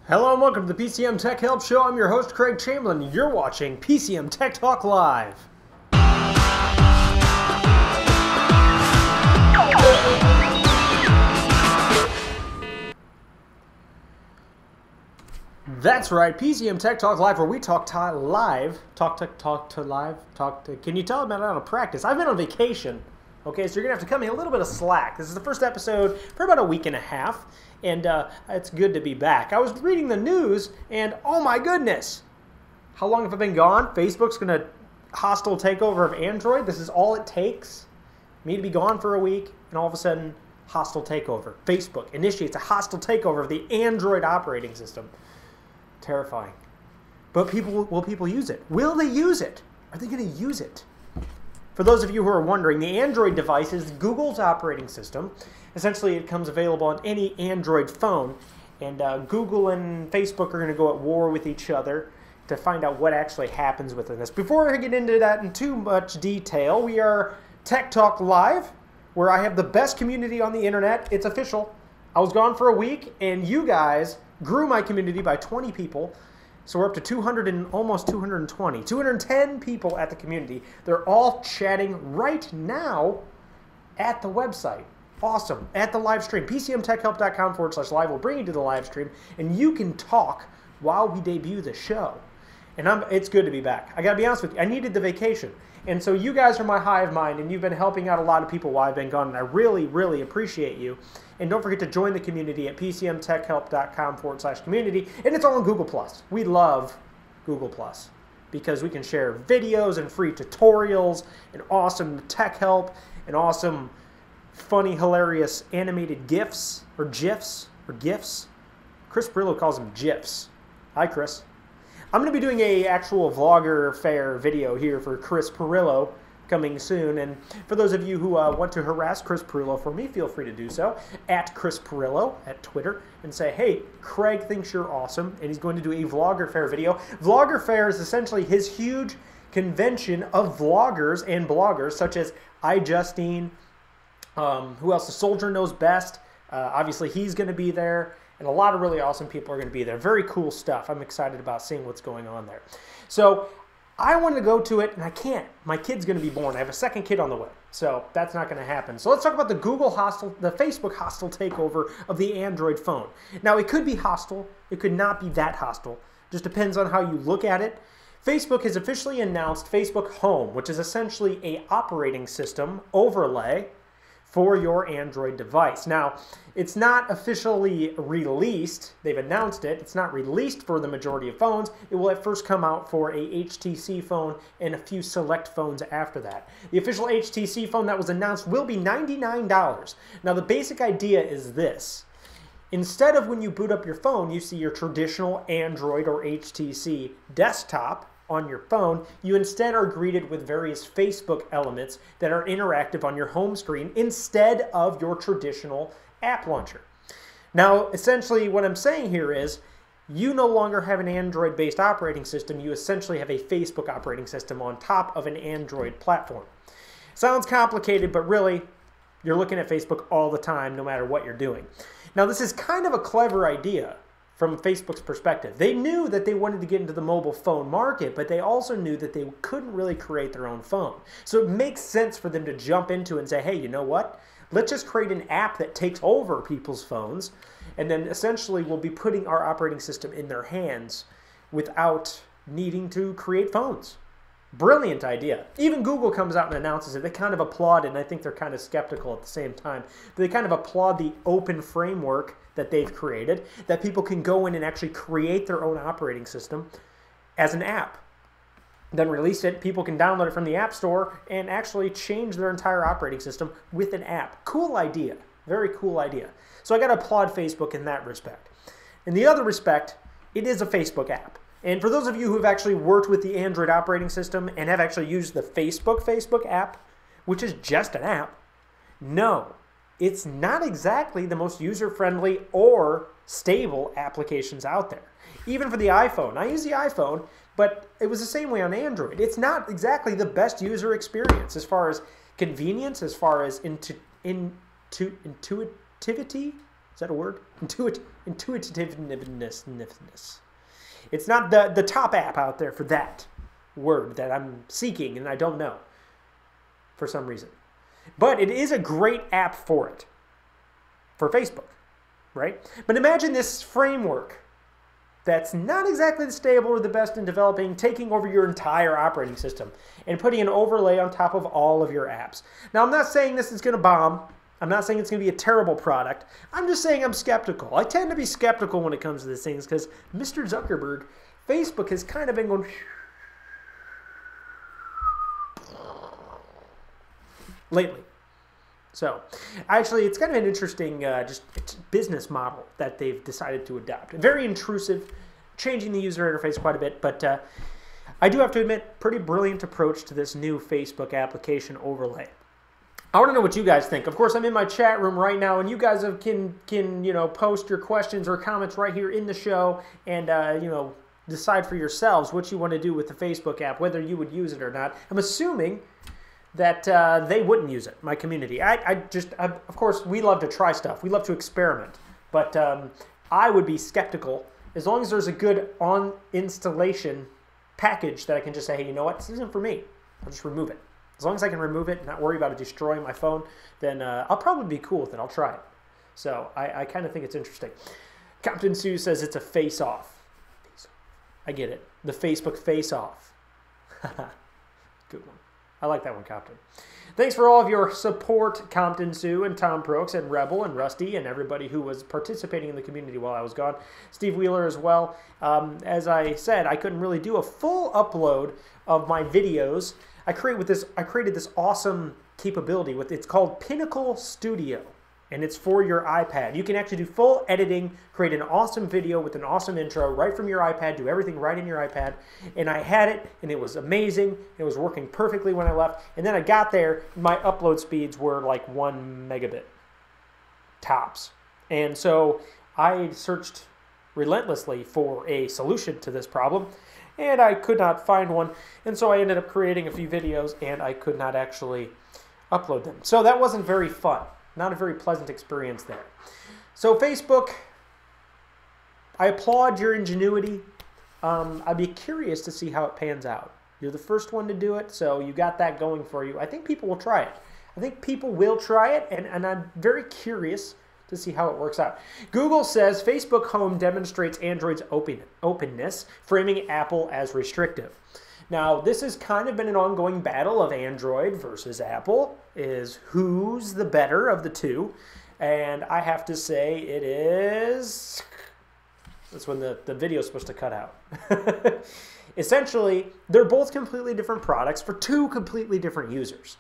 Hello and welcome to the PCM Tech Help Show. I'm your host, Craig Chamberlain. You're watching PCM Tech Talk Live. That's right, PCM Tech Talk Live, where we talk live. Can you tell I'm not out of practice? I've been on vacation. Okay, so you're going to have to cut me a little bit of slack. This is the first episode for about a week and a half, and it's good to be back. I was reading the news, and oh my goodness, how long have I been gone? Facebook's going to hostile takeover of Android. This is all it takes, me to be gone for a week, and all of a sudden, hostile takeover. Facebook initiates a hostile takeover of the Android operating system. Terrifying. But will people use it? Will they use it? Are they going to use it? For those of you who are wondering, the Android device is Google's operating system. Essentially, it comes available on any Android phone, and Google and Facebook are going to go at war with each other to find out what actually happens within this. Before I get into that in too much detail, we are Tech Talk Live, where I have the best community on the internet. It's official. I was gone for a week, and you guys grew my community by 20 people. So we're up to 200 and almost 220, 210 people at the community. They're all chatting right now at the website. Awesome. At the live stream, pcmtechhelp.com/live will bring you to the live stream, and you can talk while we debut the show. And it's good to be back. I got to be honest with you. I needed the vacation. And so you guys are my hive mind, and you've been helping out a lot of people while I've been gone, and I really, really appreciate you. And don't forget to join the community at pcmtechhelp.com/community, and it's all on Google+. We love Google+, because we can share videos and free tutorials and awesome tech help and awesome, funny, hilarious animated GIFs or GIFs or GIFs. Chris Perillo calls them GIFs. Hi, Chris. I'm going to be doing a actual vlogger fair video here for Chris Perillo coming soon, and for those of you who want to harass Chris Perillo for me, feel free to do so at Chris Perillo at Twitter and say, hey, Craig thinks you're awesome, and he's going to do a vlogger fair video. Vlogger fair is essentially his huge convention of vloggers and bloggers such as iJustine, who else? The Soldier Knows Best. Obviously, he's going to be there. And a lot of really awesome people are going to be there. Very cool stuff. I'm excited about seeing what's going on there. So I wanted to go to it, and I can't. My kid's going to be born. I have a second kid on the way. So that's not going to happen. So let's talk about the Facebook hostile takeover of the Android phone. Now, it could be hostile. It could not be that hostile. Just depends on how you look at it. Facebook has officially announced Facebook Home, which is essentially an operating system overlay for your Android device. Now, it's not officially released. They've announced it. It's not released for the majority of phones. It will at first come out for a HTC phone and a few select phones after that. The official HTC phone that was announced will be $99. Now, the basic idea is this. Instead of when you boot up your phone, you see your traditional Android or HTC desktop on your phone, you instead are greeted with various Facebook elements that are interactive on your home screen instead of your traditional app launcher. Now, essentially what I'm saying here is you no longer have an Android-based operating system. You essentially have a Facebook operating system on top of an Android platform. Sounds complicated, but really, you're looking at Facebook all the time, no matter what you're doing. Now, this is kind of a clever idea from Facebook's perspective. They knew that they wanted to get into the mobile phone market, but they also knew that they couldn't really create their own phone. So it makes sense for them to jump into and say, hey, you know what? Let's just create an app that takes over people's phones, and then essentially we'll be putting our operating system in their hands without needing to create phones. Brilliant idea. Even Google comes out and announces it. They kind of applaud it, and I think they're kind of skeptical at the same time. But they kind of applaud the open framework that they've created, that people can go in and actually create their own operating system as an app. Then release it, people can download it from the App Store and actually change their entire operating system with an app. Cool idea. Very cool idea. So I got to applaud Facebook in that respect. In the other respect, it is a Facebook app. And for those of you who have actually worked with the Android operating system and have actually used the Facebook app, which is just an app, no, it's not exactly the most user-friendly or stable applications out there. Even for the iPhone. I use the iPhone, but it was the same way on Android. It's not exactly the best user experience as far as convenience, as far as intuitivity. Is that a word? Intuitiveness. It's not the top app out there for that word that I'm seeking and I don't know for some reason. But it is a great app for it, for Facebook, right? But imagine this framework that's not exactly the stable or the best in developing, taking over your entire operating system and putting an overlay on top of all of your apps. Now, I'm not saying this is going to bomb. I'm not saying it's going to be a terrible product. I'm just saying I'm skeptical. I tend to be skeptical when it comes to these things because Mr. Zuckerberg, Facebook has kind of been going lately. So, actually, it's kind of an interesting just business model that they've decided to adopt. Very intrusive, changing the user interface quite a bit, but I do have to admit, pretty brilliant approach to this new Facebook application overlay. I want to know what you guys think. Of course, I'm in my chat room right now, and you guys can post your questions or comments right here in the show, and decide for yourselves what you want to do with the Facebook app, whether you would use it or not. I'm assuming that they wouldn't use it, my community. Of course, we love to try stuff. We love to experiment. But I would be skeptical as long as there's a good on-installation package that I can just say, hey, you know what? This isn't for me. I'll just remove it. As long as I can remove it and not worry about it destroying my phone, then I'll probably be cool with it. I'll try it. So I kind of think it's interesting. Captain Sue says it's a face-off. I get it. The Facebook face-off. Good one. I like that one, Compton. Thanks for all of your support, Compton Sue and Tom Prokes and Rebel and Rusty and everybody who was participating in the community while I was gone. Steve Wheeler as well. As I said, I couldn't really do a full upload of my videos. I created this awesome capability it's called Pinnacle Studio. And it's for your iPad. You can actually do full editing, create an awesome video with an awesome intro right from your iPad, do everything right in your iPad. And I had it, and it was amazing. It was working perfectly when I left. And then I got there, my upload speeds were like 1 megabit tops. And so I searched relentlessly for a solution to this problem, and I could not find one. And so I ended up creating a few videos, and I could not actually upload them. So that wasn't very fun. Not a very pleasant experience there. So Facebook, I applaud your ingenuity. I'd be curious to see how it pans out. You're the first one to do it, so you got that going for you. I think people will try it. I think people will try it, and I'm very curious to see how it works out. Google says Facebook Home demonstrates Android's openness, framing Apple as restrictive. Now, this has kind of been an ongoing battle of Android versus Apple, is who's the better of the two. And I have to say it is... That's when the video is supposed to cut out. Essentially, they're both completely different products for two completely different users.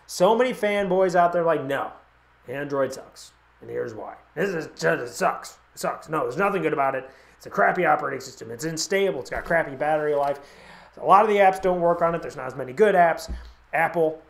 So many fanboys out there like, no, Android sucks. And here's why. It sucks. It sucks. No, there's nothing good about it. It's a crappy operating system. It's unstable. It's got crappy battery life. A lot of the apps don't work on it. There's not as many good apps. Apple,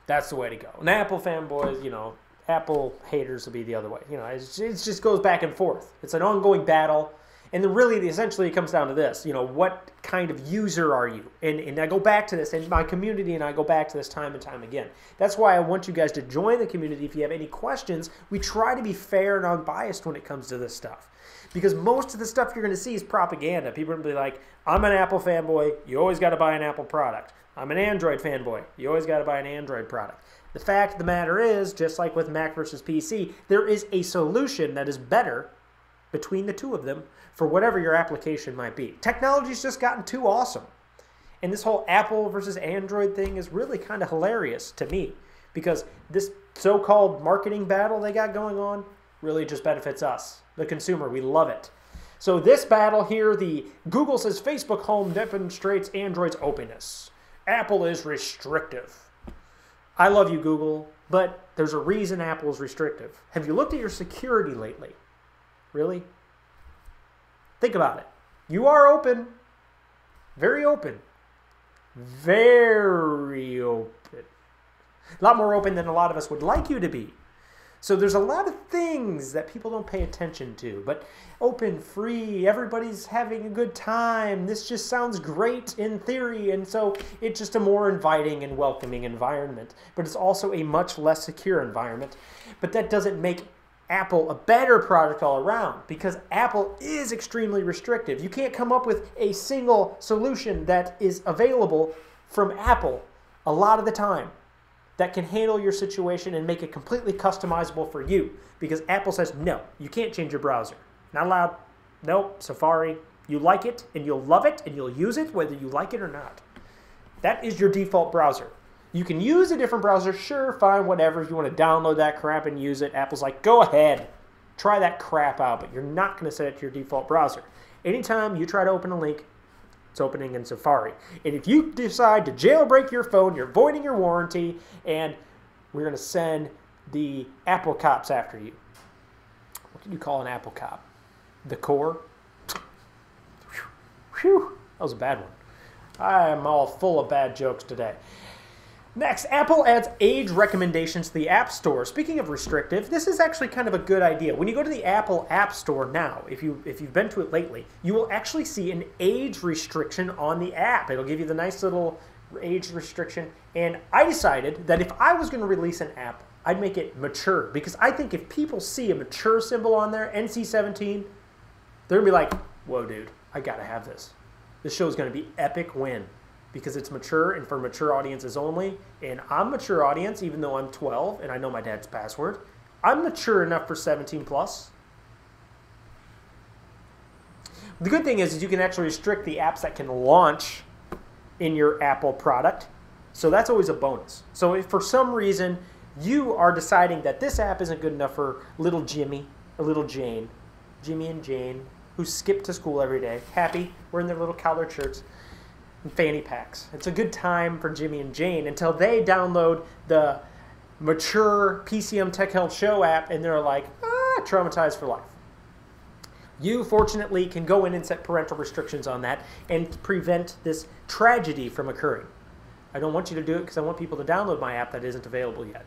that's the way to go. And Apple fanboys, Apple haters will be the other way. It just goes back and forth. It's an ongoing battle. And then really, essentially, it comes down to this. What kind of user are you? And I go back to this, and my community and I go back to this time and time again. That's why I want you guys to join the community. If you have any questions, we try to be fair and unbiased when it comes to this stuff. Because most of the stuff you're going to see is propaganda. People are going to be like, I'm an Apple fanboy. You always got to buy an Apple product. I'm an Android fanboy. You always got to buy an Android product. The fact of the matter is, just like with Mac versus PC, there is a solution that is better between the two of them for whatever your application might be. Technology's just gotten too awesome. And this whole Apple versus Android thing is really kind of hilarious to me, because this so-called marketing battle they got going on really just benefits us, the consumer. We love it. So this battle here, Google says Facebook Home demonstrates Android's openness. Apple is restrictive. I love you, Google, but there's a reason Apple is restrictive. Have you looked at your security lately? Really? Think about it. You are open. Very open. Very open. A lot more open than a lot of us would like you to be. So there's a lot of things that people don't pay attention to, but open, free, everybody's having a good time. This just sounds great in theory, and so it's just a more inviting and welcoming environment. But it's also a much less secure environment. But that doesn't make Apple a better product all around, because Apple is extremely restrictive. You can't come up with a single solution that is available from Apple a lot of the time that can handle your situation and make it completely customizable for you, because Apple says, no, you can't change your browser. Not allowed. Nope, Safari. You like it and you'll love it and you'll use it whether you like it or not. That is your default browser. You can use a different browser, sure, fine, whatever. If you want to download that crap and use it, Apple's like, go ahead, try that crap out, but you're not going to set it to your default browser. Anytime you try to open a link, it's opening in Safari. And if you decide to jailbreak your phone, you're voiding your warranty, and we're going to send the Apple cops after you. What can you call an Apple cop? The Core? Whew, that was a bad one. I am all full of bad jokes today. Next, Apple adds age recommendations to the App Store. Speaking of restrictive, this is actually kind of a good idea. When you go to the Apple App Store now, if you've been to it lately, you will actually see an age restriction on the app. It'll give you the nice little age restriction. And I decided that if I was going to release an app, I'd make it mature. Because I think if people see a mature symbol on there, NC-17, they're going to be like, whoa, dude, I got to have this. This show is going to be epic win. Because it's mature and for mature audiences only. And I'm a mature audience, even though I'm 12 and I know my dad's password. I'm mature enough for 17 plus. The good thing is you can actually restrict the apps that can launch in your Apple product. So that's always a bonus. So if for some reason you are deciding that this app isn't good enough for little Jimmy or little Jane, Jimmy and Jane, who skip to school every day, happy, wearing their little collared shirts, and fanny packs. It's a good time for Jimmy and Jane until they download the mature PCM Tech Health Show app and they're like, traumatized for life. You, fortunately, can go in and set parental restrictions on that and prevent this tragedy from occurring. I don't want you to do it because I want people to download my app that isn't available yet.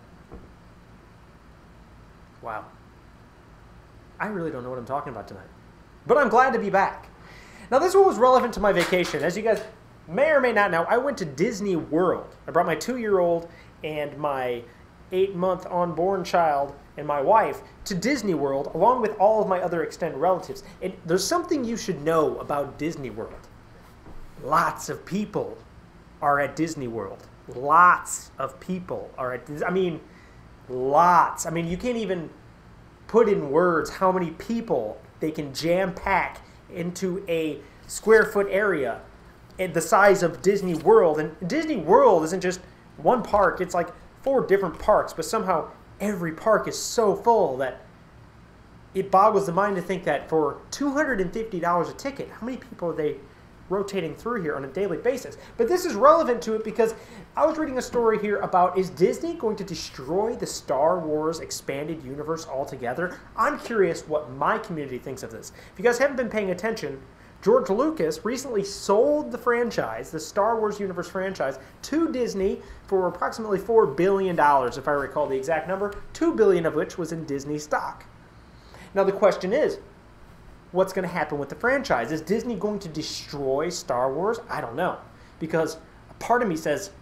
Wow. I really don't know what I'm talking about tonight. But I'm glad to be back. Now, this one was relevant to my vacation. As you guys may or may not know, I went to Disney World. I brought my 2-year-old and my 8-month unborn child and my wife to Disney World, along with all of my other extended relatives. And there's something you should know about Disney World. Lots of people are at Disney World. Lots of people are at Disney. I mean, lots. I mean, you can't even put in words how many people they can jam-pack into a square foot area at the size of Disney World. And Disney World isn't just one park, it's like 4 different parks, but somehow every park is so full that it boggles the mind to think that for $250 a ticket, how many people are they rotating through here on a daily basis? But this is relevant to it because I was reading a story here about, is Disney going to destroy the Star Wars expanded universe altogether? I'm curious what my community thinks of this. If you guys haven't been paying attention, George Lucas recently sold the franchise, the Star Wars universe franchise, to Disney for approximately $4 billion, if I recall the exact number, $2 billion of which was in Disney stock. Now the question is, what's going to happen with the franchise? Is Disney going to destroy Star Wars? I don't know. Because a part of me says,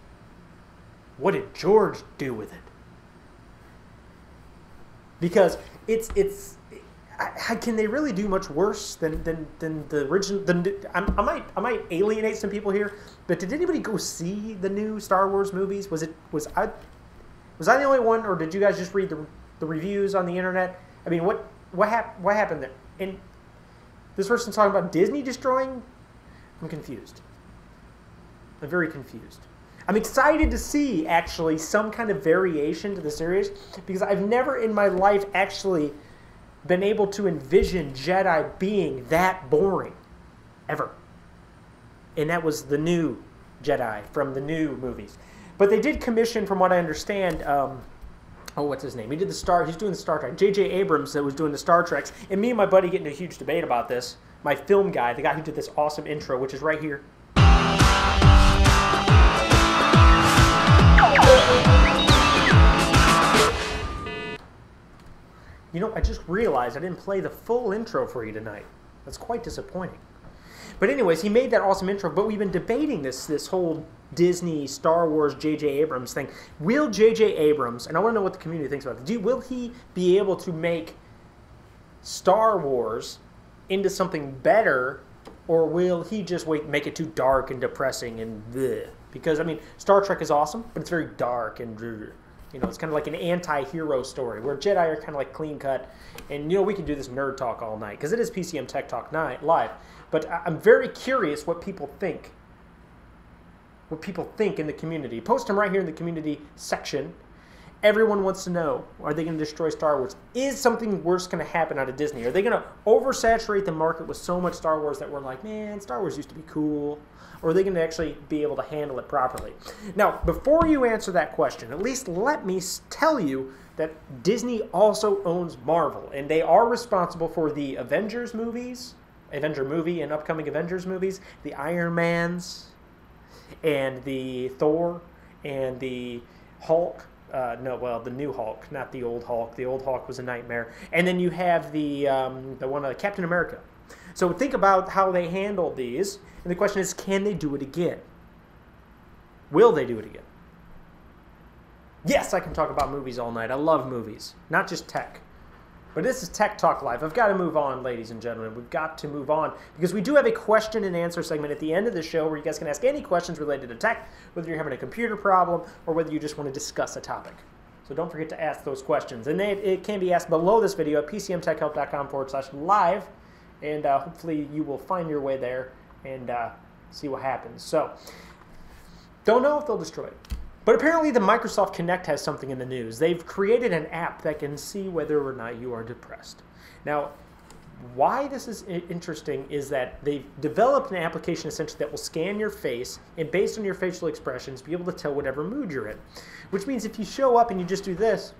what did George do with it? Because can they really do much worse than the original? I might alienate some people here, but did anybody go see the new Star Wars movies? Was I the only one, or did you guys just read the reviews on the internet? I mean, what happened there? And this person's talking about Disney destroying? I'm confused. I'm very confused. I'm excited to see, actually, some kind of variation to the series, because I've never in my life actually been able to envision Jedi being that boring. Ever. And that was the new Jedi from the new movies. But they did commission, from what I understand, what's his name? He's doing the Star Trek. J.J. Abrams that was doing the Star Treks. And me and my buddy get into a huge debate about this. My film guy, the guy who did this awesome intro, which is right here. You know, I just realized I didn't play the full intro for you tonight. That's quite disappointing. But anyways, he made that awesome intro, but we've been debating this whole Disney, Star Wars, J.J. Abrams thing. Will J.J. Abrams, and I want to know what the community thinks about it, will he be able to make Star Wars into something better, or will he just make it too dark and depressing and bleh? Because, I mean, Star Trek is awesome, but it's very dark and, you know, it's kind of like an anti-hero story where Jedi are kind of like clean cut. And, you know, we can do this nerd talk all night because it is PCM Tech Talk Live. But I'm very curious what people think. What people think in the community. Post them right here in the community section. Everyone wants to know, are they going to destroy Star Wars? Is something worse going to happen out of Disney? Are they going to oversaturate the market with so much Star Wars that we're like, man, Star Wars used to be cool? Or are they going to actually be able to handle it properly? Now, before you answer that question, at least let me tell you that Disney also owns Marvel, and they are responsible for the Avengers movies, Avenger movie and upcoming Avengers movies, the Iron Mans, and the Thor, and the Hulk. The new Hulk, not the old Hulk. The old Hulk was a nightmare. And then you have the one, Captain America. So think about how they handled these. And the question is, can they do it again? Will they do it again? Yes, I can talk about movies all night. I love movies, not just tech. But this is Tech Talk Live. I've got to move on, ladies and gentlemen. We've got to move on because we do have a question and answer segment at the end of the show where you guys can ask any questions related to tech, whether you're having a computer problem or whether you just want to discuss a topic. So don't forget to ask those questions. And it can be asked below this video at pcmtechhelp.com/live. And hopefully you will find your way there and see what happens. So don't know if they'll destroy it. But apparently the Microsoft Kinect has something in the news. They've created an app that can see whether or not you are depressed. Now, why this is interesting is that they've developed an application essentially that will scan your face and based on your facial expressions be able to tell whatever mood you're in. Which means if you show up and you just do this,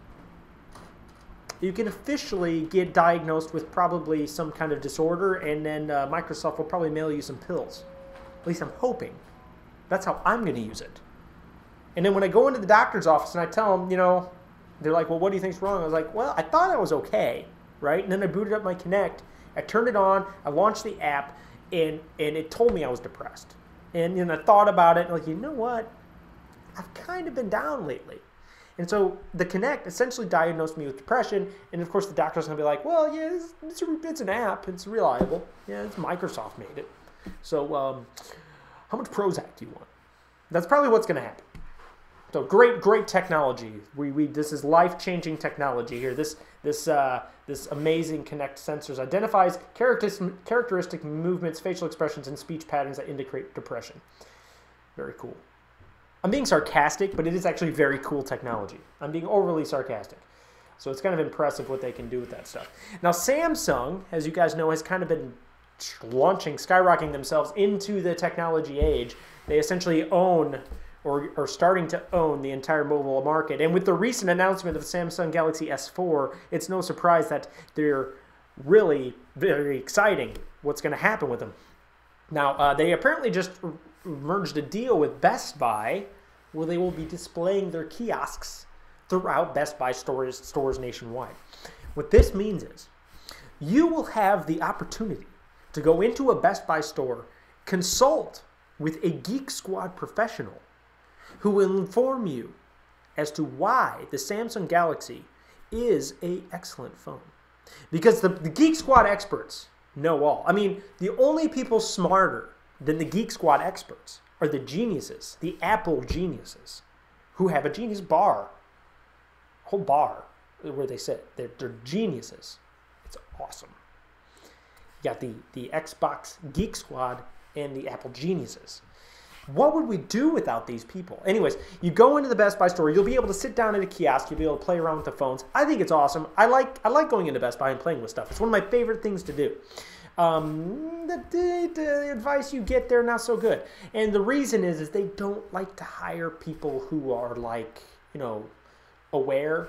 you can officially get diagnosed with probably some kind of disorder, and then Microsoft will probably mail you some pills. At least I'm hoping. That's how I'm going to use it. And then when I go into the doctor's office and I tell them, you know, they're like, well, what do you think's wrong? I was like, well, I thought I was okay, right? And then I booted up my Kinect, I turned it on, I launched the app, and it told me I was depressed. And then I thought about it, and like, you know what? I've kind of been down lately. And so the Kinect essentially diagnosed me with depression, and of course the doctor's going to be like, well, yeah, it's an app, it's reliable. Yeah, it's Microsoft made it. So how much Prozac do you want? That's probably what's going to happen. So great technology. This is life-changing technology here. This amazing Kinect sensors identifies characteristic movements, facial expressions, and speech patterns that indicate depression. Very cool. I'm being sarcastic, but it is actually very cool technology. I'm being overly sarcastic. So it's kind of impressive what they can do with that stuff. Now Samsung, as you guys know, has kind of been skyrocketing themselves into the technology age. They essentially own or are starting to own the entire mobile market. And with the recent announcement of the Samsung Galaxy S4, it's no surprise that they're really very exciting what's going to happen with them. Now, they apparently just merged a deal with Best Buy where they will be displaying their kiosks throughout Best Buy stores nationwide. What this means is you will have the opportunity to go into a Best Buy store, consult with a Geek Squad professional who will inform you as to why the Samsung Galaxy is an excellent phone. Because the Geek Squad experts know all. I mean, the only people smarter than the Geek Squad experts are the geniuses, the Apple geniuses, who have a genius bar, a whole bar where they sit. They're geniuses. It's awesome. You got the Xbox Geek Squad and the Apple geniuses. What would we do without these people? Anyways, you go into the Best Buy store. You'll be able to sit down at a kiosk. You'll be able to play around with the phones. I think it's awesome. I like going into Best Buy and playing with stuff. It's one of my favorite things to do. The advice you get there, not so good. And the reason is they don't like to hire people who are like, you know, aware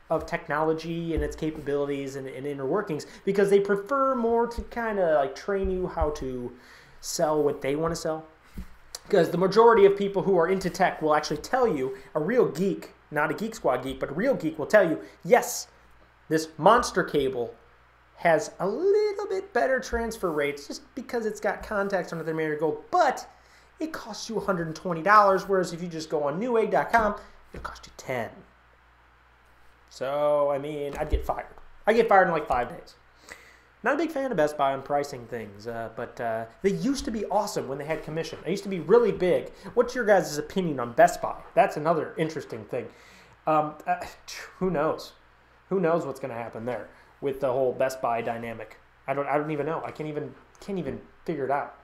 of technology and its capabilities and inner workings, because they prefer more to kind of like train you how to sell what they want to sell. Because the majority of people who are into tech will actually tell you, a real geek, not a Geek Squad geek, but a real geek will tell you, yes, this monster cable has a little bit better transfer rates just because it's got contacts under the marigold, but it costs you $120, whereas if you just go on newegg.com, it'll cost you $10. So, I mean, I'd get fired. I get fired in like 5 days. Not a big fan of Best Buy on pricing things, but they used to be awesome when they had commission. They used to be really big. What's your guys' opinion on Best Buy? That's another interesting thing. Who knows? Who knows what's going to happen there with the whole Best Buy dynamic? I don't even know. I can't even figure it out.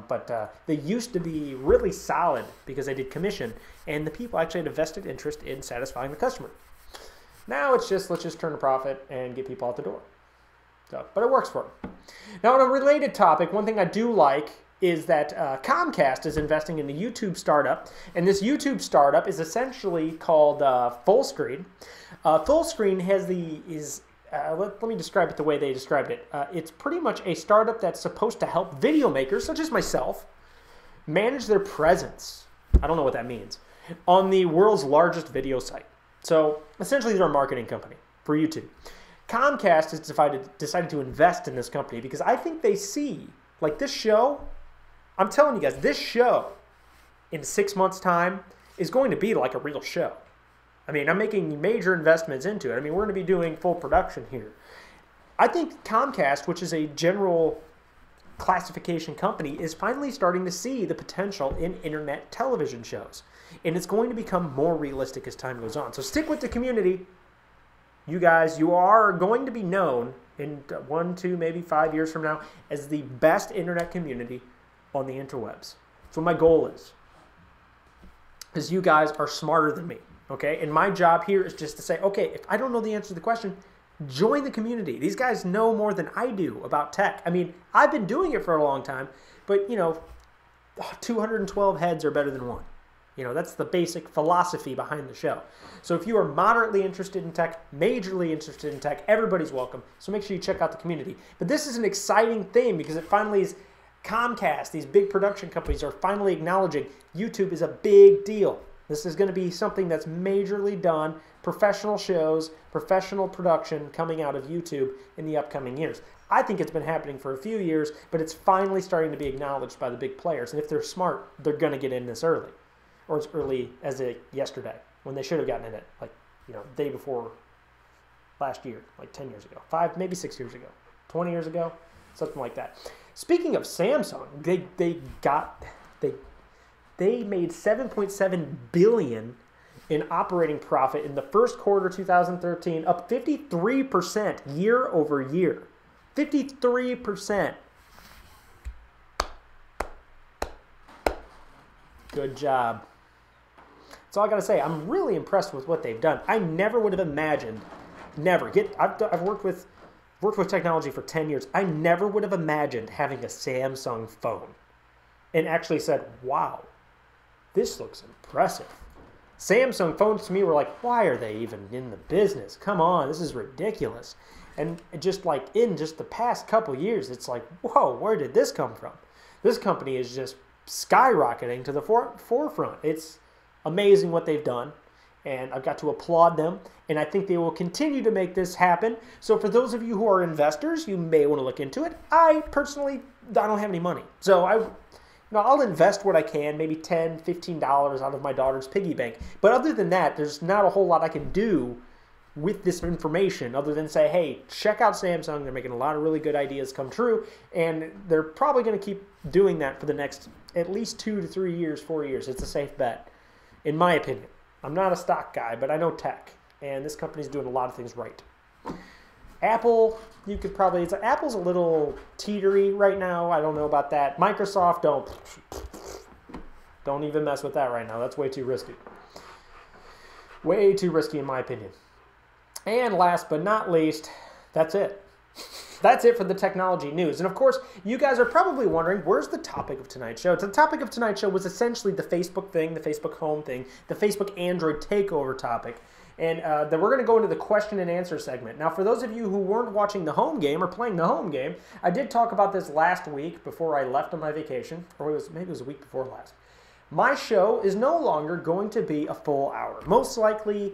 But they used to be really solid because they did commission, and the people actually had a vested interest in satisfying the customer. Now it's just, let's just turn a profit and get people out the door. So, but it works for them. Now, on a related topic, one thing I do like is that Comcast is investing in a YouTube startup, and this YouTube startup is essentially called Fullscreen. Fullscreen let me describe it the way they described it. It's pretty much a startup that's supposed to help video makers, such as myself, manage their presence. I don't know what that means. On the world's largest video site. So essentially they're a marketing company for YouTube. Comcast has decided to invest in this company because I think they see, like this show, I'm telling you guys, this show in 6 months' time is going to be like a real show. I mean, I'm making major investments into it. I mean, we're going to be doing full production here. I think Comcast, which is a general classification company, is finally starting to see the potential in internet television shows. And it's going to become more realistic as time goes on. So stick with the community. You guys, you are going to be known in 1, 2, maybe 5 years from now as the best internet community on the interwebs. That's what my goal is. Because you guys are smarter than me. Okay, and my job here is just to say, okay, if I don't know the answer to the question, join the community. These guys know more than I do about tech. I mean, I've been doing it for a long time, but, 212 heads are better than one. That's the basic philosophy behind the show. So if you are moderately interested in tech, majorly interested in tech, everybody's welcome. So make sure you check out the community. But this is an exciting thing because it finally is Comcast, these big production companies are finally acknowledging YouTube is a big deal. This is going to be something that's majorly done, professional shows, professional production coming out of YouTube in the upcoming years. I think it's been happening for a few years, but it's finally starting to be acknowledged by the big players. And if they're smart, they're going to get in this early. Or as early as yesterday, when they should have gotten in it, day before last year, like 10 years ago, 5, maybe 6 years ago, 20 years ago, something like that. Speaking of Samsung, they made $7.7 billion in operating profit in the first quarter 2013, up 53% year over year. 53%. Good job. That's all I got to say. I'm really impressed with what they've done. I never would have imagined, I've worked with technology for 10 years. I never would have imagined having a Samsung phone and actually said, wow, this looks impressive. Samsung phones to me were like, why are they even in the business? Come on, this is ridiculous. And just like in just the past couple years, it's like, whoa, where did this come from? This company is just skyrocketing to the forefront. It's amazing what they've done, and I've got to applaud them, and I think they will continue to make this happen. So for those of you who are investors, you may want to look into it. I personally, I don't have any money, so I'll invest what I can, maybe $10, $15 out of my daughter's piggy bank. But other than that, there's not a whole lot I can do with this information other than say, hey, check out Samsung. They're making a lot of really good ideas come true, and they're probably going to keep doing that for the next at least 2 to 3 years, 4 years. It's a safe bet, in my opinion. I'm not a stock guy, but I know tech, and this company's doing a lot of things right. Apple, Apple's a little teetery right now. I don't know about that. Microsoft, don't even mess with that right now. That's way too risky. Way too risky in my opinion. And last but not least, that's it. That's it for the technology news. And of course, you guys are probably wondering, where's the topic of tonight's show? The topic of tonight's show was essentially the Facebook thing, the Facebook home thing, the Facebook Android takeover topic. And then we're going to go into the question and answer segment. Now, for those of you who weren't watching the home game or playing the home game, I did talk about this last week before I left on my vacation, or maybe it was a week before last. My show is no longer going to be a full hour, most likely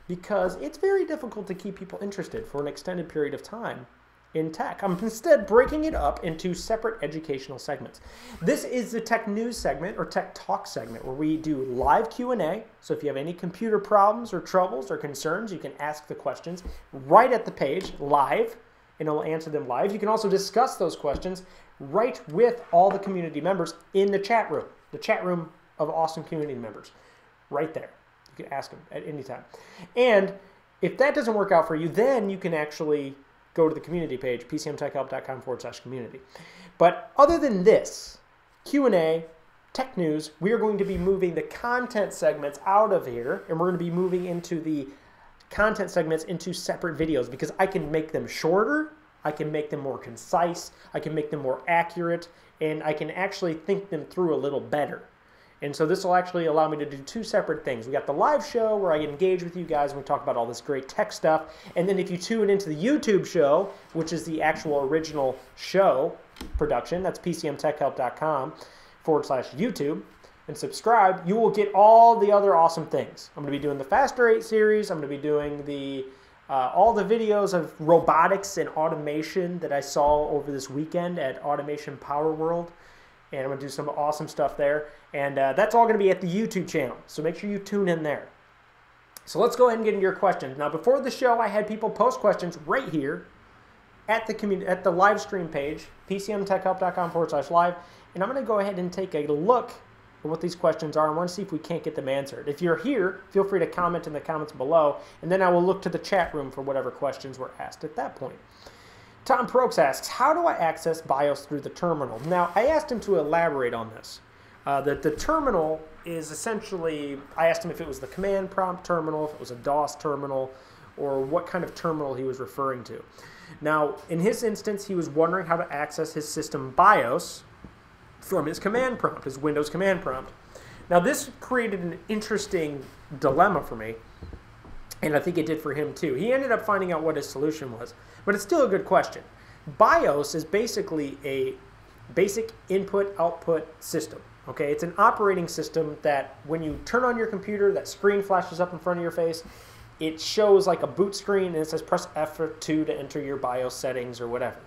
because it's very difficult to keep people interested for an extended period of time in tech. I'm instead breaking it up into separate educational segments. This is the tech news segment or tech talk segment where we do live Q&A. So if you have any computer problems or troubles or concerns, you can ask the questions right at the page live, and it'll answer them live. You can also discuss those questions right with all the community members in the chat room of awesome community members, right there. You can ask them at any time. And if that doesn't work out for you, then you can actually go to the community page, pcmtechhelp.com/community. But other than this, Q&A, tech news, we are going to be moving the content segments out of here, and we're going to be moving into the content segments into separate videos because I can make them shorter, I can make them more concise, I can make them more accurate, and I can actually think them through a little better. And so this will actually allow me to do two separate things. We got the live show where I engage with you guys and we talk about all this great tech stuff. And then if you tune into the YouTube show, which is the actual original show production, that's pcmtechhelp.com/YouTube, and subscribe, you will get all the other awesome things. I'm going to be doing the Faster 8 series. I'm going to be doing the all the videos of robotics and automation that I saw over this weekend at Automation Power World. And I'm going to do some awesome stuff there. And that's all going to be at the YouTube channel. So make sure you tune in there. So let's go ahead and get into your questions. Now, before the show, I had people post questions right here at the live stream page, pcmtechhelp.com/live. And I'm going to go ahead and take a look at what these questions are. I want to see if we can't get them answered. If you're here, feel free to comment in the comments below. And then I will look to the chat room for whatever questions were asked at that point. Tom Prokes asks, how do I access BIOS through the terminal? Now, I asked him to elaborate on this. The terminal is essentially, I asked him if it was the command prompt terminal, if it was a DOS terminal, or what kind of terminal he was referring to. Now, in his instance, he was wondering how to access his system BIOS from his command prompt, his Windows command prompt. Now, this created an interesting dilemma for me. And I think it did for him too. He ended up finding out what his solution was. But it's still a good question. BIOS is basically a basic input-output system. Okay, it's an operating system that when you turn on your computer, that screen flashes up in front of your face. It shows like a boot screen and it says press F2 to enter your BIOS settings or whatever.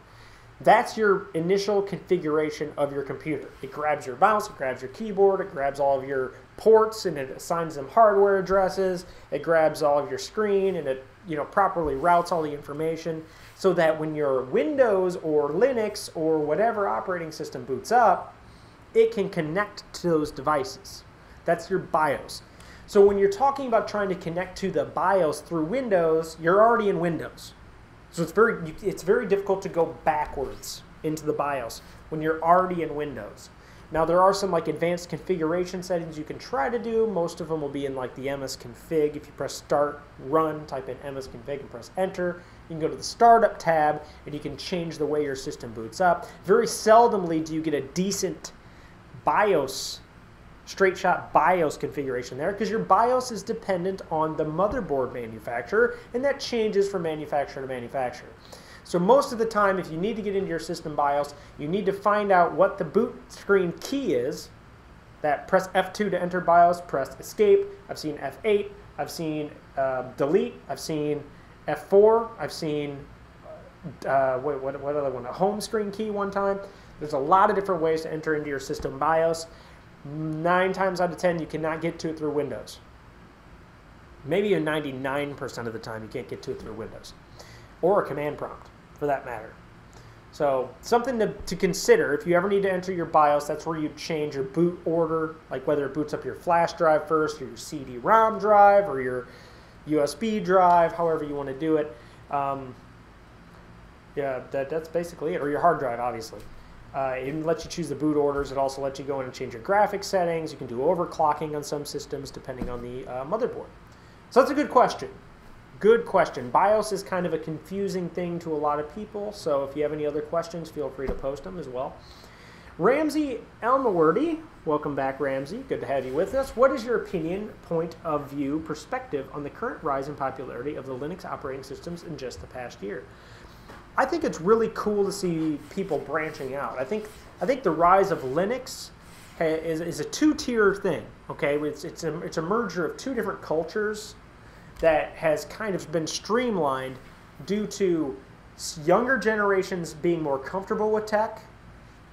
That's your initial configuration of your computer. It grabs your mouse, it grabs your keyboard, it grabs all of your ports and it assigns them hardware addresses. It grabs all of your screen and it properly routes all the information so that when your Windows or Linux or whatever operating system boots up, it can connect to those devices. That's your BIOS. So when you're talking about trying to connect to the BIOS through Windows, you're already in Windows. So it's very difficult to go backwards into the BIOS when you're already in Windows. Now there are some like advanced configuration settings you can try to do. Most of them will be in like the msconfig. If you press start, run, type in msconfig and press enter, you can go to the startup tab and you can change the way your system boots up. Very seldomly do you get a decent BIOS, straight shot BIOS configuration there because your BIOS is dependent on the motherboard manufacturer and that changes from manufacturer to manufacturer. So most of the time if you need to get into your system BIOS, you need to find out what the boot screen key is. That press F2 to enter BIOS, press escape. I've seen F8, I've seen delete, I've seen F4, I've seen what other one? A home screen key one time. There's a lot of different ways to enter into your system BIOS. 9 times out of 10, you cannot get to it through Windows. Maybe a 99% of the time, you can't get to it through Windows. Or a command prompt, for that matter. So, something to consider. If you ever need to enter your BIOS, that's where you change your boot order, like whether it boots up your flash drive first, or your CD-ROM drive, or your USB drive, however you want to do it. Yeah, that's basically it. Or your hard drive, obviously. It lets you choose the boot orders. It also lets you go in and change your graphics settings. You can do overclocking on some systems depending on the motherboard. So that's a good question. Good question. BIOS is kind of a confusing thing to a lot of people, so if you have any other questions, feel free to post them as well. Ramsey Elmawordy, welcome back, Ramsey. Good to have you with us. What is your opinion, point of view, perspective on the current rise in popularity of the Linux operating systems in just the past year? I think it's really cool to see people branching out. I think the rise of Linux is a two-tier thing. Okay, it's a merger of two different cultures that has kind of been streamlined due to younger generations being more comfortable with tech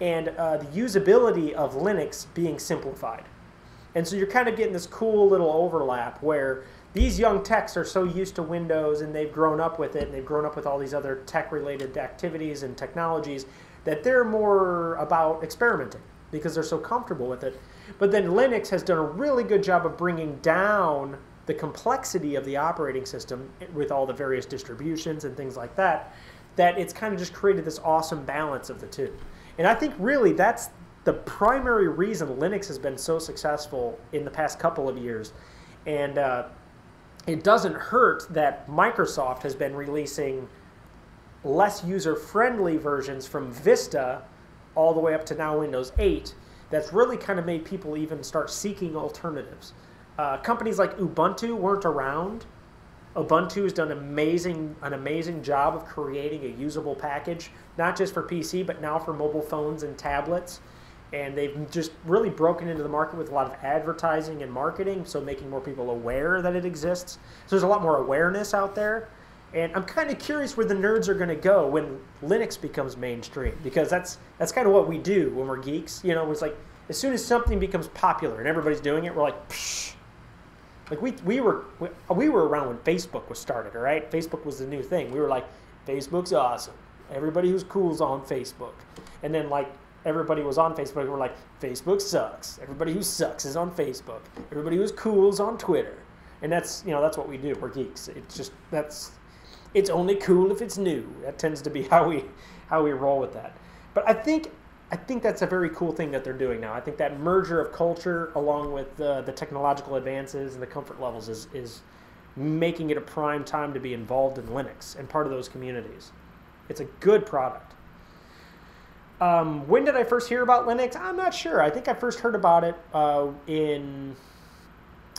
and the usability of Linux being simplified. And so you're kind of getting this cool little overlap where these young techs are so used to Windows and they've grown up with it and they've grown up with all these other tech-related activities and technologies that they're more about experimenting because they're so comfortable with it. But then Linux has done a really good job of bringing down the complexity of the operating system with all the various distributions and things like that, that it's kind of just created this awesome balance of the two. And I think really that's the primary reason Linux has been so successful in the past couple of years. And it doesn't hurt that Microsoft has been releasing less user-friendly versions from Vista all the way up to now Windows 8. That's really kind of made people even start seeking alternatives. Companies like Ubuntu weren't around. Ubuntu has done an amazing job of creating a usable package, not just for PC, but now for mobile phones and tablets. And they've just really broken into the market with a lot of advertising and marketing, so making more people aware that it exists. So there's a lot more awareness out there. And I'm kind of curious where the nerds are going to go when Linux becomes mainstream, because that's kind of what we do when we're geeks. You know, it's like as soon as something becomes popular and everybody's doing it, we're like, psh. Like we were around when Facebook was started, all right? Facebook was the new thing. We were like, Facebook's awesome. Everybody who's cool is on Facebook. And then like everybody was on Facebook and we're like, Facebook sucks. Everybody who sucks is on Facebook. Everybody who's cool is on Twitter. And that's, you know, that's what we do. We're geeks. It's just it's only cool if it's new. That tends to be how we roll with that. But I think that's a very cool thing that they're doing now. I think that merger of culture along with the technological advances and the comfort levels is making it a prime time to be involved in Linux and part of those communities. It's a good product. When did I first hear about Linux? I'm not sure. I think I first heard about it in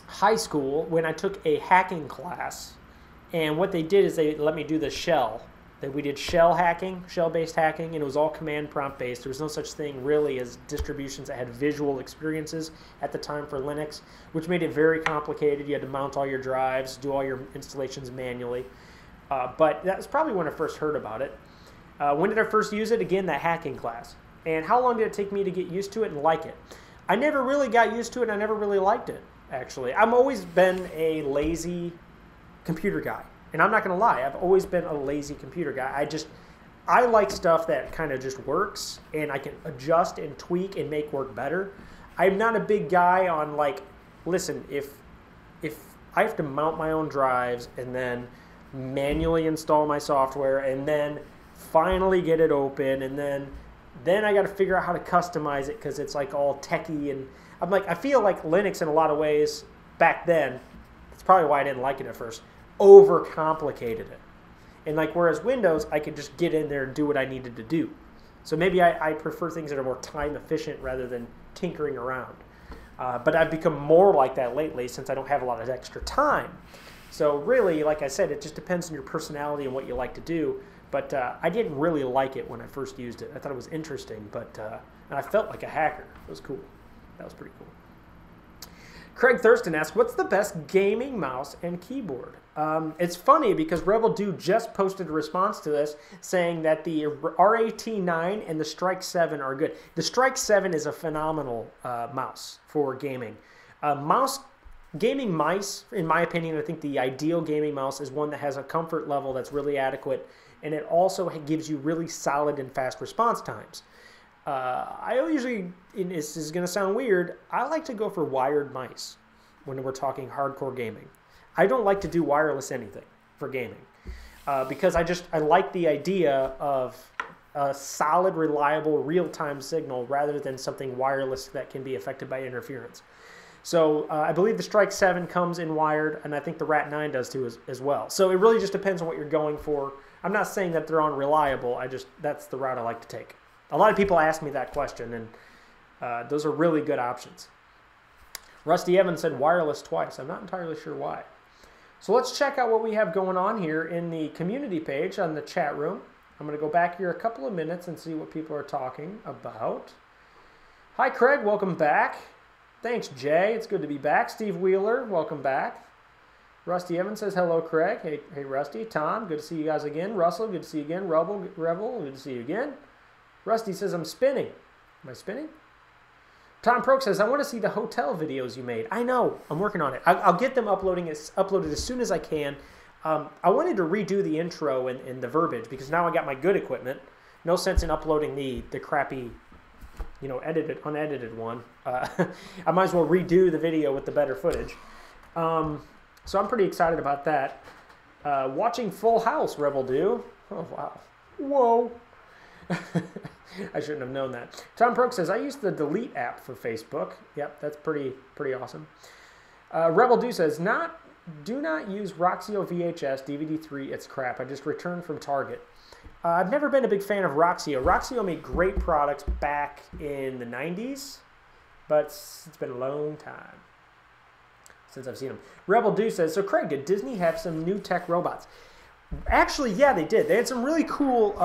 high school when I took a hacking class. And what they did is they let me do the shell. We did shell hacking, shell-based hacking, and it was all command prompt based. There was no such thing really as distributions that had visual experiences at the time for Linux, which made it very complicated. You had to mount all your drives, do all your installations manually. But that was probably when I first heard about it. When did I first use it? Again, that hacking class. And how long did it take me to get used to it and like it? I never really got used to it, and I never really liked it, actually. I've always been a lazy computer guy. And I'm not going to lie, I've always been a lazy computer guy. I like stuff that kind of just works and I can adjust and tweak and make work better. I'm not a big guy on like, listen, if I have to mount my own drives and then manually install my software and then finally get it open and then I got to figure out how to customize it because it's like all techie, and I'm like, I feel like Linux in a lot of ways back then, that's probably why I didn't like it at first, overcomplicated it. And like whereas Windows, I could just get in there and do what I needed to do. So maybe I prefer things that are more time efficient rather than tinkering around. But I've become more like that lately since I don't have a lot of extra time. So really, like I said, it just depends on your personality and what you like to do. But I didn't really like it when I first used it. I thought it was interesting, but and I felt like a hacker. It was cool. That was pretty cool. Craig Thurston asks, what's the best gaming mouse and keyboard? It's funny because Rebel Dude just posted a response to this saying that the RAT9 and the Strike 7 are good. The Strike 7 is a phenomenal mouse for gaming. Gaming mice, in my opinion, I think the ideal gaming mouse is one that has a comfort level that's really adequate, and it also gives you really solid and fast response times. I usually, this is going to sound weird, I like to go for wired mice when we're talking hardcore gaming. I don't like to do wireless anything for gaming because I like the idea of a solid, reliable, real-time signal rather than something wireless that can be affected by interference. So I believe the Strike 7 comes in wired, and I think the Rat9 does too as well. So it really just depends on what you're going for. I'm not saying that they're unreliable, that's the route I like to take. A lot of people ask me that question, and those are really good options. Rusty Evans said wireless twice. I'm not entirely sure why. So let's check out what we have going on here in the community page on the chat room. I'm going to go back here a couple of minutes and see what people are talking about. Hi, Craig. Welcome back. Thanks, Jay. It's good to be back. Steve Wheeler, welcome back. Rusty Evans says, hello, Craig. Hey, Rusty. Tom, good to see you guys again. Russell, good to see you again. Rebel, good to see you again. Rusty says, I'm spinning. Am I spinning? Tom Proke says, I want to see the hotel videos you made. I know. I'm working on it. I'll get them uploaded as soon as I can. I wanted to redo the intro and the verbiage because now I got my good equipment. No sense in uploading the crappy, unedited one. I might as well redo the video with the better footage. So I'm pretty excited about that. Watching Full House, Rebel Do. Oh, wow. Whoa. I shouldn't have known that. Tom Proke says, I use the Delete app for Facebook. Yep, that's pretty awesome. Rebel Do says, do not use Roxio VHS, DVD 3, it's crap. I just returned from Target. I've never been a big fan of Roxio. Roxio made great products back in the 90s, but it's been a long time since I've seen them. Rebel Do says, so Craig, did Disney have some new tech robots? Actually, yeah, they did. They had some really cool,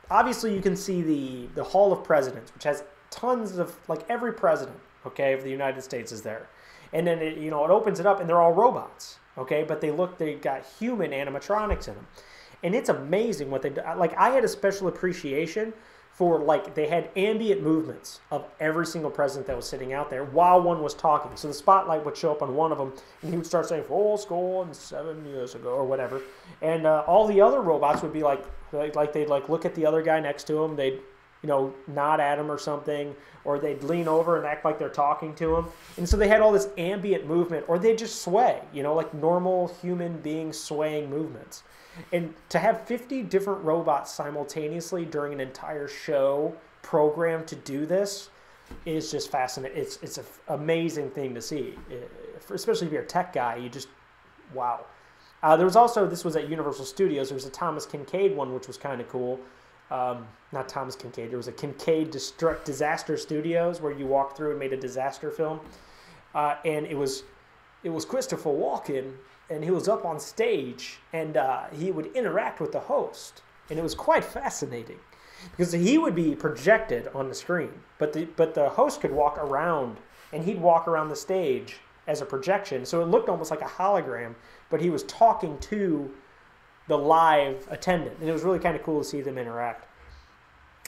obviously you can see the Hall of Presidents, which has tons of, every president, okay, of the United States is there. And then, it opens it up, and they're all robots, okay? But they got human animatronics in them. And it's amazing what they do. I had a special appreciation for, they had ambient movements of every single president that was sitting out there while one was talking. So the spotlight would show up on one of them, and he would start saying, 7 years ago, or whatever. And all the other robots would be they'd look at the other guy next to him, they'd nod at him or something, or they'd lean over and act like they're talking to him. And so they had all this ambient movement, or they'd just sway, like normal human beings swaying movements. And to have 50 different robots simultaneously during an entire show program to do this is just fascinating. It's an amazing thing to see, especially if you're a tech guy. You just, wow. There was also, this was at Universal Studios, there was a Thomas Kincaid one, which was kind of cool. Not Thomas Kincaid, there was a Kincaid Disaster Studios where you walked through and made a disaster film. And it was Christopher Walken, and he was up on stage, and he would interact with the host. And it was quite fascinating because he would be projected on the screen, but the host could walk around, and he'd walk around the stage as a projection. So it looked almost like a hologram, but he was talking to the live attendant, and it was really kind of cool to see them interact.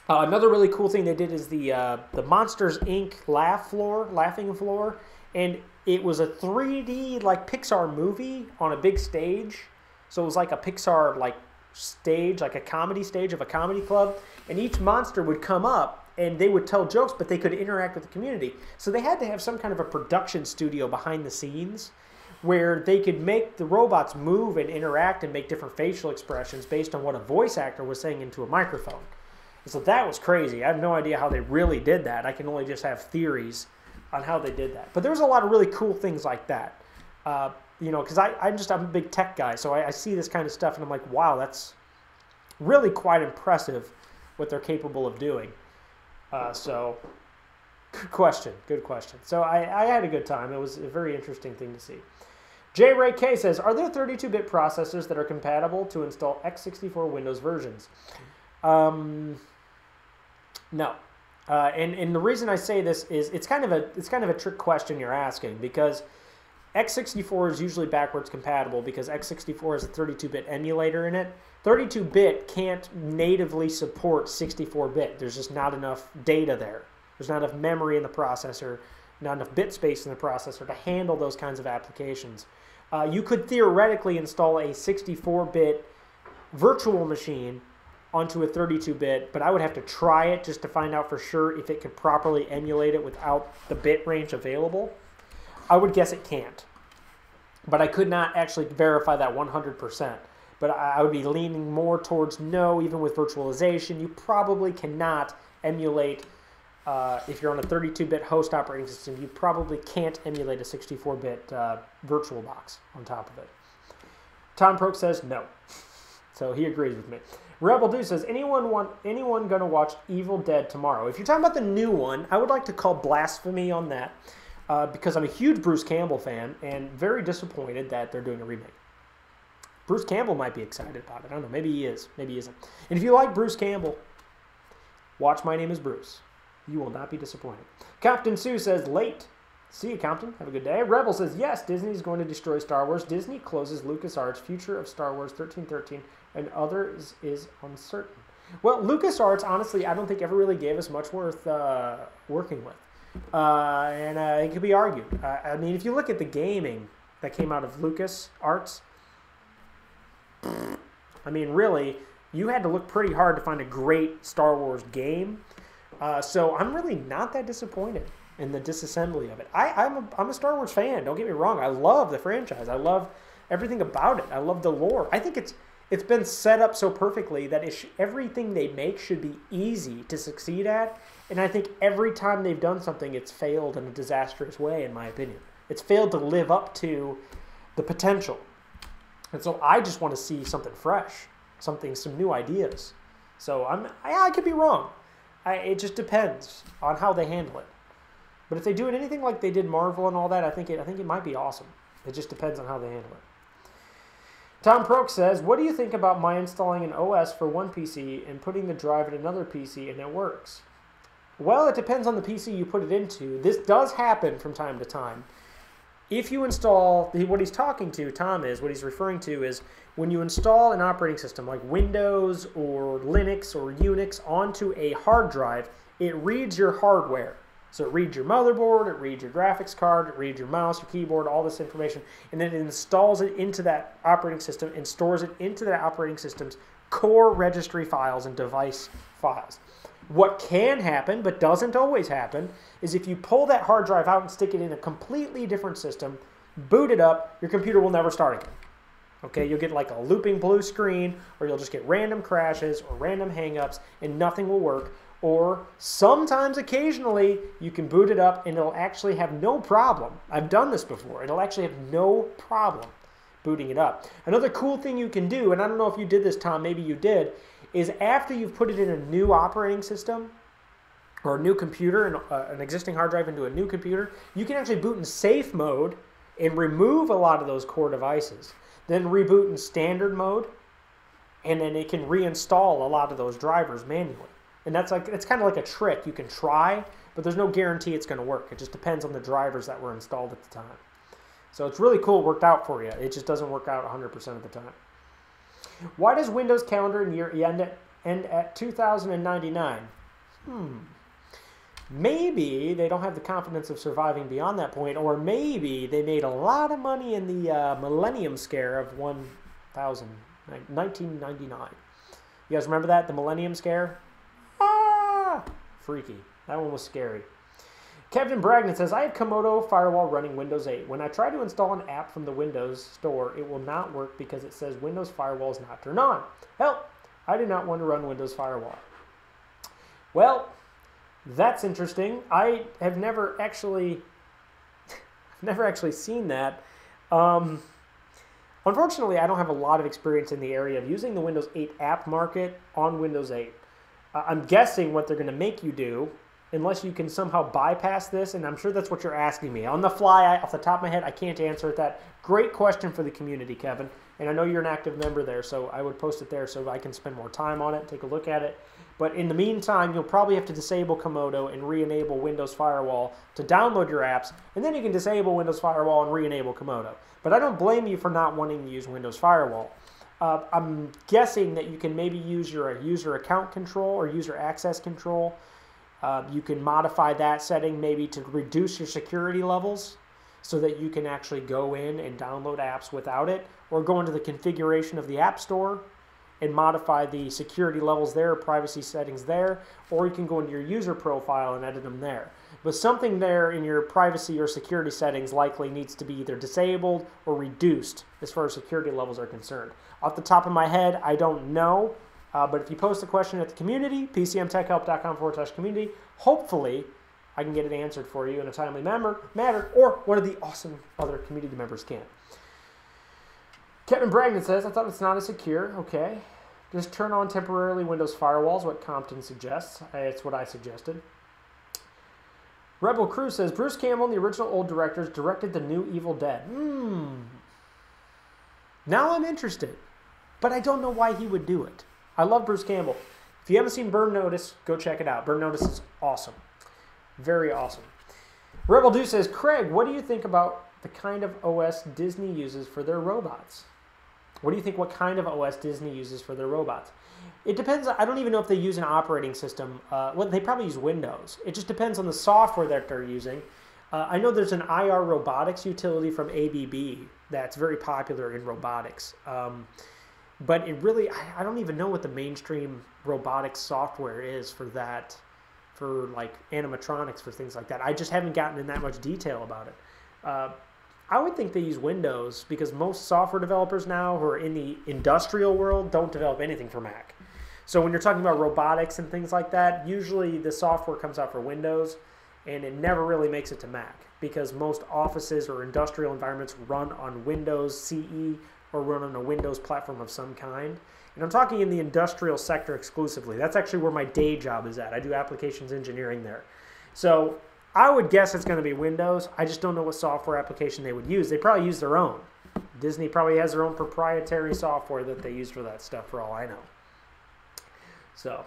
Another really cool thing they did is the Monsters Inc. laughing floor, and it was a 3D Pixar movie on a big stage. So it was like a Pixar stage, like a comedy stage of a comedy club, and each monster would come up and they would tell jokes, but they could interact with the community. So they had to have some kind of a production studio behind the scenes where they could make the robots move and interact and make different facial expressions based on what a voice actor was saying into a microphone. And so that was crazy. I have no idea how they really did that. I can only just have theories on how they did that. But there was a lot of really cool things like that. Because I'm a big tech guy, so I see this kind of stuff and I'm like, wow, that's really quite impressive what they're capable of doing. So good question. So I had a good time. It was a very interesting thing to see. J. Ray K says, are there 32-bit processors that are compatible to install x64 Windows versions? No. And the reason I say this is it's kind of a trick question you're asking, because x64 is usually backwards compatible because x64 has a 32-bit emulator in it. 32-bit can't natively support 64-bit. There's just not enough data there. There's not enough memory in the processor, not enough bit space in the processor to handle those kinds of applications. You could theoretically install a 64-bit virtual machine onto a 32-bit, but I would have to try it just to find out for sure if it could properly emulate it without the bit range available. I would guess it can't, but I could not actually verify that 100%. But I would be leaning more towards no, even with virtualization. You probably cannot emulate, if you're on a 32-bit host operating system, you probably can't emulate a 64-bit VirtualBox on top of it. Tom Proke says no. So he agrees with me. Rebel Do says, anyone going to watch Evil Dead tomorrow? If you're talking about the new one, I would like to call blasphemy on that because I'm a huge Bruce Campbell fan and very disappointed that they're doing a remake. Bruce Campbell might be excited about it. I don't know. Maybe he is. Maybe he isn't. And if you like Bruce Campbell, watch My Name is Bruce. You will not be disappointed. Compton Sue says, late. See you, Compton. Have a good day. Rebel says, yes, Disney's going to destroy Star Wars. Disney closes LucasArts. Future of Star Wars 1313 and others is uncertain. Well, LucasArts, honestly, I don't think ever really gave us much worth working with. And it could be argued. I mean, if you look at the gaming that came out of LucasArts, I mean, really, you had to look pretty hard to find a great Star Wars game. So I'm really not that disappointed in the disassembly of it. I'm a Star Wars fan. Don't get me wrong. I love the franchise. I love everything about it. I love the lore. I think it's been set up so perfectly that everything they make should be easy to succeed at. And I think every time they've done something, it's failed in a disastrous way, in my opinion. It's failed to live up to the potential. And so I just want to see something fresh, some new ideas. So I could be wrong. It just depends on how they handle it. But if they do it anything like they did Marvel and all that, I think it might be awesome. It just depends on how they handle it. Tom Proke says, what do you think about my installing an OS for one PC and putting the drive in another PC and it works? Well, it depends on the PC you put it into. This does happen from time to time. If you install, what he's talking to, Tom is, what he's referring to is when you install an operating system like Windows or Linux or Unix onto a hard drive, it reads your hardware. So it reads your motherboard, it reads your graphics card, it reads your mouse, your keyboard, all this information, and then it installs it into that operating system and stores it into that operating system's core registry files and device files. What can happen, but doesn't always happen, is if you pull that hard drive out and stick it in a completely different system, boot it up, your computer will never start again. Okay, you'll get like a looping blue screen, or you'll just get random crashes or random hangups, and nothing will work. Or sometimes, occasionally, you can boot it up and it'll actually have no problem. I've done this before. It'll actually have no problem booting it up. Another cool thing you can do, and I don't know if you did this, Tom, maybe you did, is after you've put it in a new operating system or a new computer, an existing hard drive into a new computer, you can actually boot in safe mode and remove a lot of those core devices. Then reboot in standard mode, and then it can reinstall a lot of those drivers manually. And it's kind of like a trick you can try, but there's no guarantee it's going to work. It just depends on the drivers that were installed at the time. So it's really cool, it worked out for you. It just doesn't work out 100% of the time. Why does Windows calendar year end at 2099? Maybe they don't have the confidence of surviving beyond that point, or maybe they made a lot of money in the Millennium Scare of 1999. You guys remember that, the Millennium Scare? Freaky. That one was scary. Kevin Bragdon says, I have Komodo Firewall running Windows 8. When I try to install an app from the Windows Store, it will not work because it says Windows Firewall is not turned on. Help! I do not want to run Windows Firewall. Well, that's interesting. I have never actually seen that. Unfortunately, I don't have a lot of experience in the area of using the Windows 8 app market on Windows 8. I'm guessing what they're going to make you do, unless you can somehow bypass this, and I'm sure that's what you're asking me. On the fly, off the top of my head, I can't answer that. Great question for the community, Kevin. And I know you're an active member there, so I would post it there so I can spend more time on it, take a look at it. But in the meantime, you'll probably have to disable Komodo and re-enable Windows Firewall to download your apps, and then you can disable Windows Firewall and re-enable Komodo. But I don't blame you for not wanting to use Windows Firewall. I'm guessing that you can maybe use your user account control or user access control. You can modify that setting maybe to reduce your security levels so that you can actually go in and download apps without it, or go into the configuration of the App Store and modify the security levels there, privacy settings there, or you can go into your user profile and edit them there. But something there in your privacy or security settings likely needs to be either disabled or reduced as far as security levels are concerned. Off the top of my head, I don't know, but if you post a question at the community, pcmtechhelp.com/community, hopefully I can get it answered for you in a timely manner, or one of the awesome other community members can. Kevin Bragdon says, I thought it's not as secure. Okay. Just turn on temporarily Windows firewalls, what Compton suggests. It's what I suggested. Rebel Crew says, Bruce Campbell and the original old directors directed the new Evil Dead. Now I'm interested, but I don't know why he would do it. I love Bruce Campbell. If you haven't seen Burn Notice, go check it out. Burn Notice is awesome. Very awesome. Rebel Dew says, Craig, what do you think about the kind of OS Disney uses for their robots? What do you think? What kind of OS Disney uses for their robots? It depends. I don't even know if they use an operating system. Well, they probably use Windows. It just depends on the software that they're using. I know there's an IR robotics utility from ABB that's very popular in robotics. But it really, I don't even know what the mainstream robotics software is for that, for like animatronics, for things like that. I just haven't gotten in that much detail about it. I would think they use Windows because most software developers now who are in the industrial world don't develop anything for Mac. So when you're talking about robotics and things like that, usually the software comes out for Windows and it never really makes it to Mac because most offices or industrial environments run on Windows CE or run on a Windows platform of some kind. And I'm talking in the industrial sector exclusively. That's actually where my day job is at. I do applications engineering there. So I would guess it's going to be Windows. I just don't know what software application they would use. They probably use their own. Disney probably has their own proprietary software that they use for that stuff, for all I know. So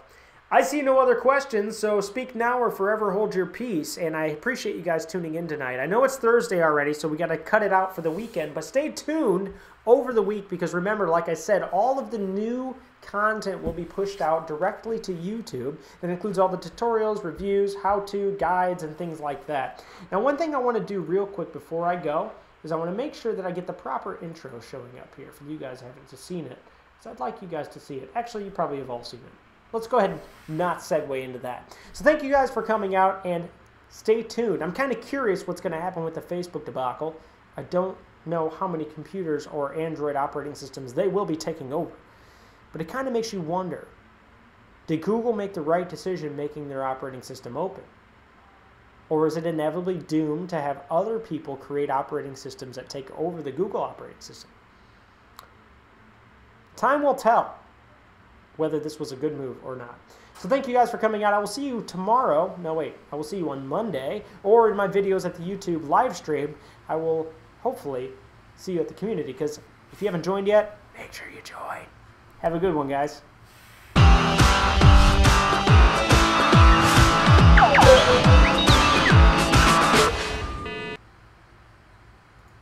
I see no other questions, so speak now or forever hold your peace. And I appreciate you guys tuning in tonight. I know it's Thursday already, so we got to cut it out for the weekend, but stay tuned over the week because remember, like I said, all of the new content will be pushed out directly to YouTube. That includes all the tutorials, reviews, how-to, guides, and things like that. Now, one thing I want to do real quick before I go is I want to make sure that I get the proper intro showing up here for you guys who haven't seen it. So I'd like you guys to see it. Actually, you probably have all seen it. Let's go ahead and not segue into that. So thank you guys for coming out and stay tuned. I'm kind of curious what's going to happen with the Facebook debacle. I don't know how many computers or Android operating systems they will be taking over. But it kind of makes you wonder, did Google make the right decision making their operating system open? Or is it inevitably doomed to have other people create operating systems that take over the Google operating system? Time will tell whether this was a good move or not. So thank you guys for coming out. I will see you tomorrow. No, wait. I will see you on Monday or in my videos at the YouTube live stream. I will hopefully see you at the community because if you haven't joined yet, make sure you join. Have a good one, guys.